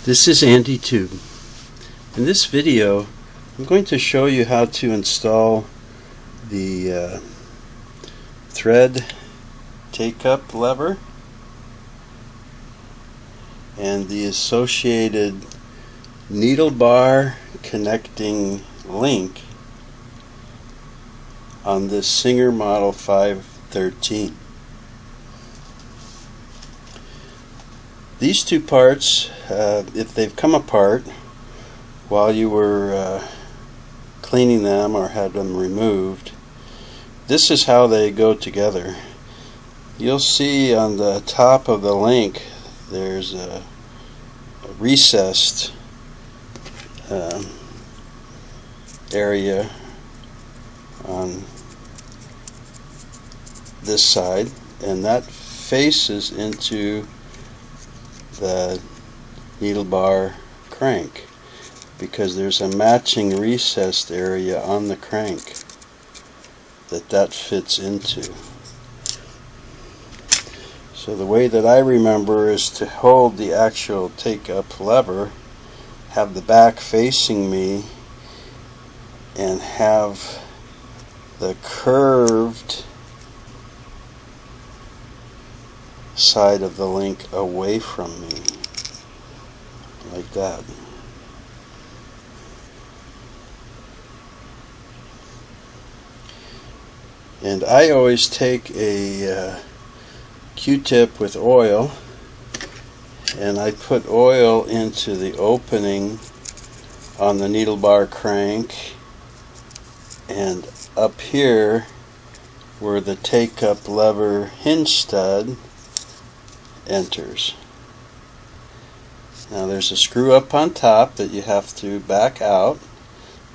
This is Andy Tube. In this video I'm going to show you how to install the thread take-up lever and the associated needle bar connecting link on this Singer Model 513. These two parts, if they've come apart while you were cleaning them or had them removed, this is how they go together. You'll see on the top of the link there's a recessed area on this side, and that faces into the needle bar crank because there's a matching recessed area on the crank that fits into. So the way that I remember is to hold the actual take-up lever, have the back facing me, and have the curved side of the link away from me, like that. And I always take a Q-tip with oil, and I put oil into the opening on the needle bar crank and up here where the take-up lever hinge stud enters. Now there's a screw up on top that you have to back out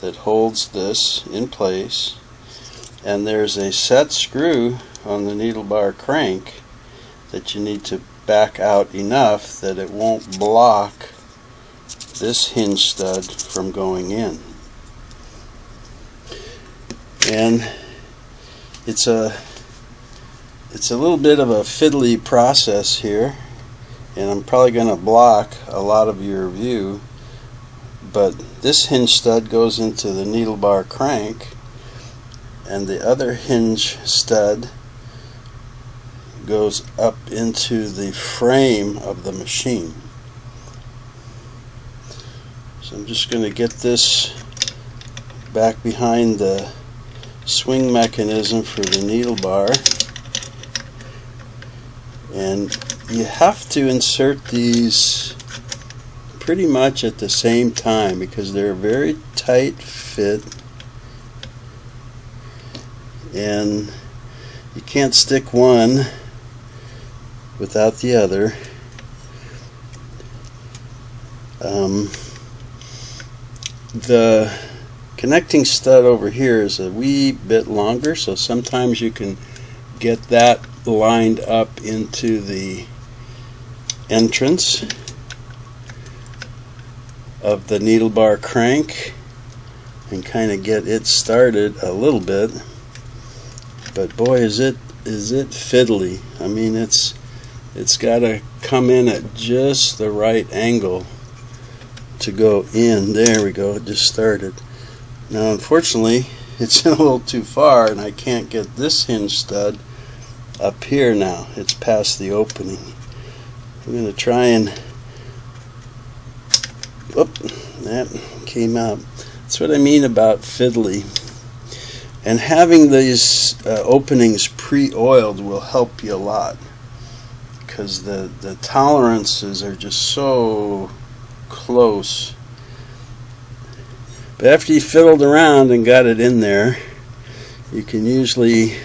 that holds this in place, and there's a set screw on the needle bar crank that you need to back out enough that it won't block this hinge stud from going in. And it's a little bit of a fiddly process here, and I'm probably going to block a lot of your view, but this hinge stud goes into the needle bar crank and the other hinge stud goes up into the frame of the machine. So I'm just going to get this back behind the swing mechanism for the needle bar, and you have to insert these pretty much at the same time because they're a very tight fit and you can't stick one without the other. The connecting stud over here is a wee bit longer, so sometimes you can get that lined up into the entrance of the needle bar crank and kind of get it started a little bit. But boy, is it fiddly. I mean, it's got to come in at just the right angle to go in. There we go, it just started. Now unfortunately it's in a little too far and I can't get this hinge stud up here now. It's past the opening. I'm going to try and, whoop, that came out. That's what I mean about fiddly. And having these openings pre-oiled will help you a lot because the tolerances are just so close. But after you fiddled around and got it in there, you can usually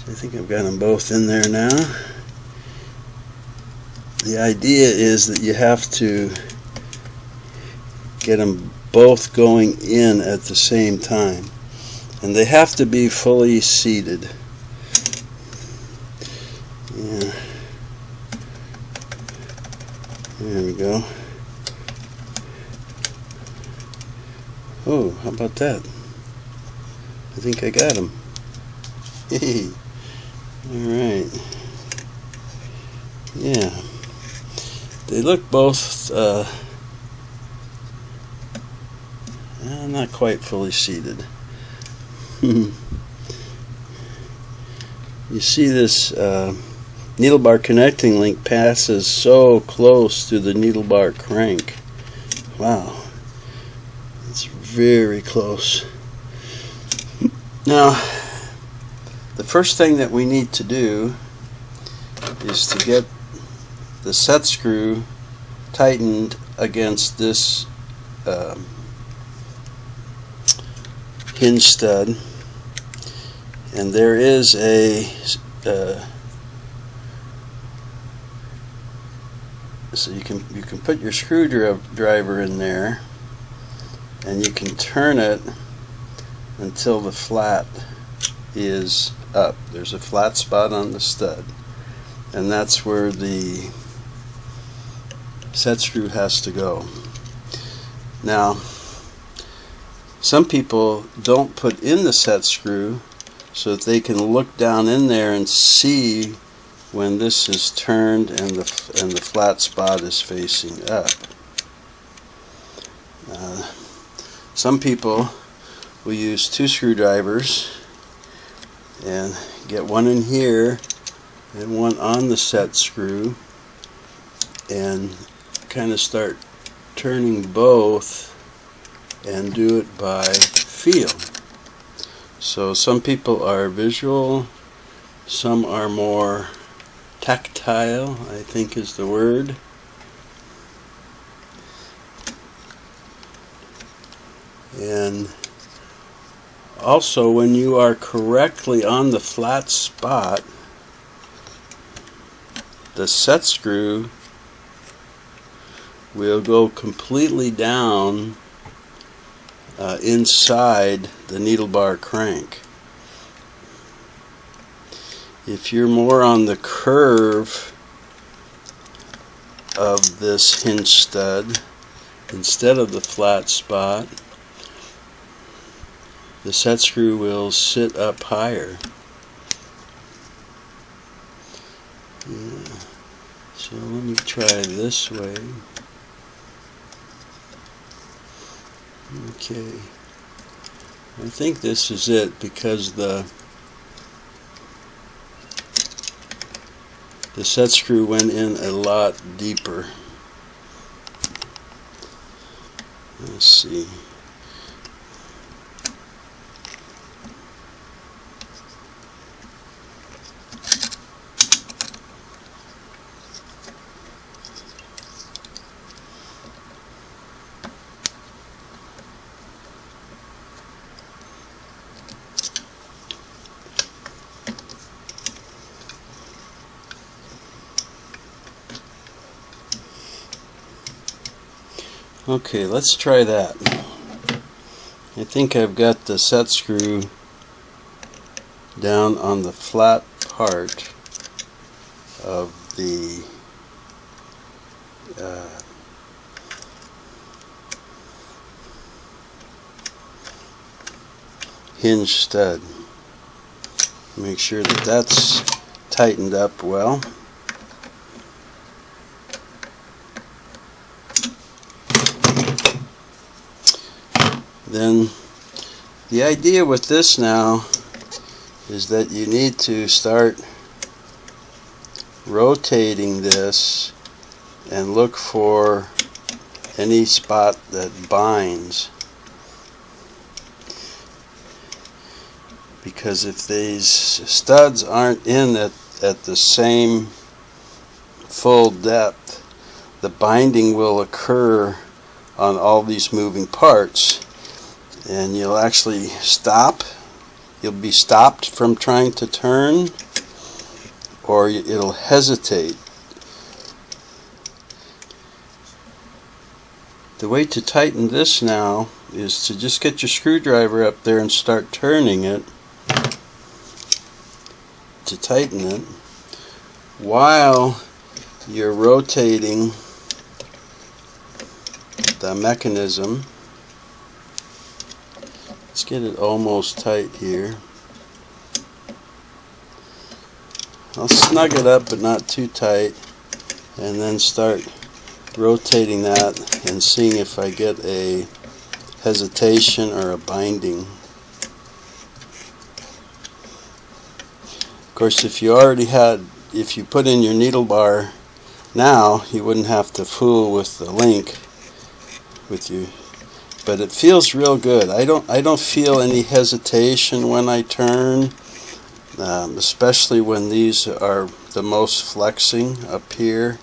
I think I've got them both in there now. The idea is that you have to get them both going in at the same time, and they have to be fully seated. Yeah. There we go. Oh, how about that? I think I got him. Alright. Yeah. They look both not quite fully seated. You see this needle bar connecting link passes so close to the needle bar crank. Wow, it's very close. Now, the first thing that we need to do is to get the set screw tightened against this hinge stud, and there is a so you can put your screwdriver in there, and you can turn it until the flat is up. There's a flat spot on the stud, and that's where the set screw has to go. Now, some people don't put in the set screw so that they can look down in there and see when this is turned and the flat spot is facing up. Some people will use two screwdrivers and get one in here and one on the set screw, and kind of start turning both and do it by feel. So some people are visual, some are more tactile, I think is the word. And also, when you are correctly on the flat spot, the set screw will go completely down inside the needle bar crank. If you're more on the curve of this hinge stud instead of the flat spot, the set screw will sit up higher. Yeah. So let me try this way. Okay. I think this is it, because the set screw went in a lot deeper. Let's see. Okay, let's try that. I think I've got the set screw down on the flat part of the hinge stud. Make sure that that's tightened up well. Then the idea with this now is that you need to start rotating this and look for any spot that binds, because if these studs aren't in at the same full depth, the binding will occur on all these moving parts, and you'll actually stop. You'll be stopped from trying to turn, or it'll hesitate. The way to tighten this now is to just get your screwdriver up there and start turning it to tighten it while you're rotating the mechanism. Let's get it almost tight here. I'll snug it up but not too tight, and then start rotating that and seeing if I get a hesitation or a binding. Of course, if you put in your needle bar now, you wouldn't have to fool with the link with you. But it feels real good. I don't feel any hesitation when I turn, especially when these are the most flexing up here.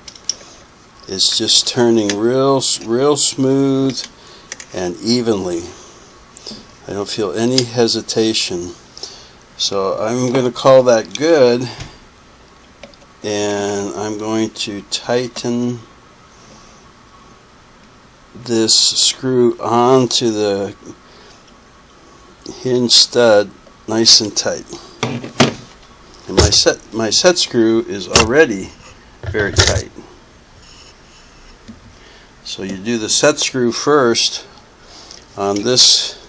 It's just turning real smooth and evenly. I don't feel any hesitation. So I'm going to call that good, and I'm going to tighten this screw onto the hinge stud nice and tight. And my set screw is already very tight. So you do the set screw first on this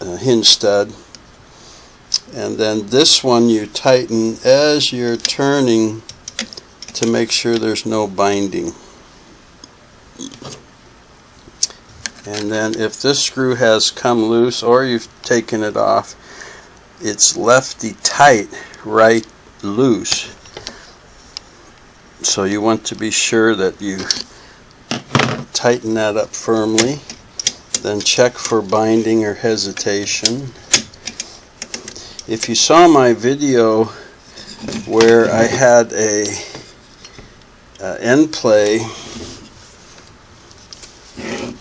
hinge stud, and then this one you tighten as you're turning to make sure there's no binding. And then if this screw has come loose or you've taken it off, it's lefty tight, right loose. So you want to be sure that you tighten that up firmly. Then check for binding or hesitation. If you saw my video where I had a end play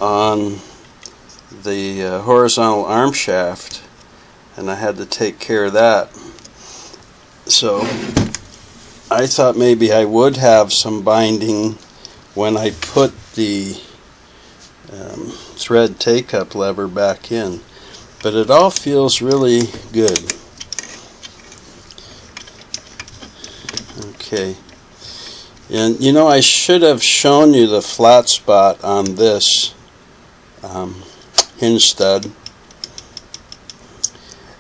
on the horizontal arm shaft, and I had to take care of that, so I thought maybe I would have some binding when I put the thread take-up lever back in, but it all feels really good. Okay, and you know, I should have shown you the flat spot on this hinge stud.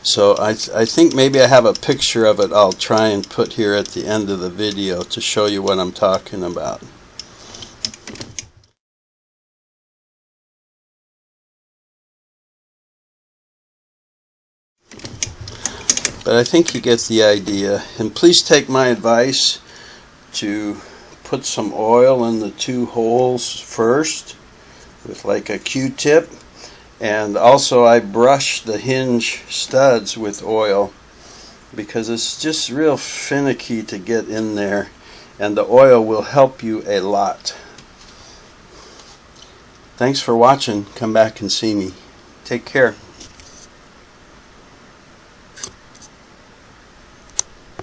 So I think maybe I have a picture of it I'll try and put here at the end of the video to show you what I'm talking about. But I think you get the idea. And please take my advice to put some oil in the two holes first with like a Q-tip. And also I brush the hinge studs with oil because it's just real finicky to get in there, and the oil will help you a lot. Thanks for watching. Come back and see me. Take care.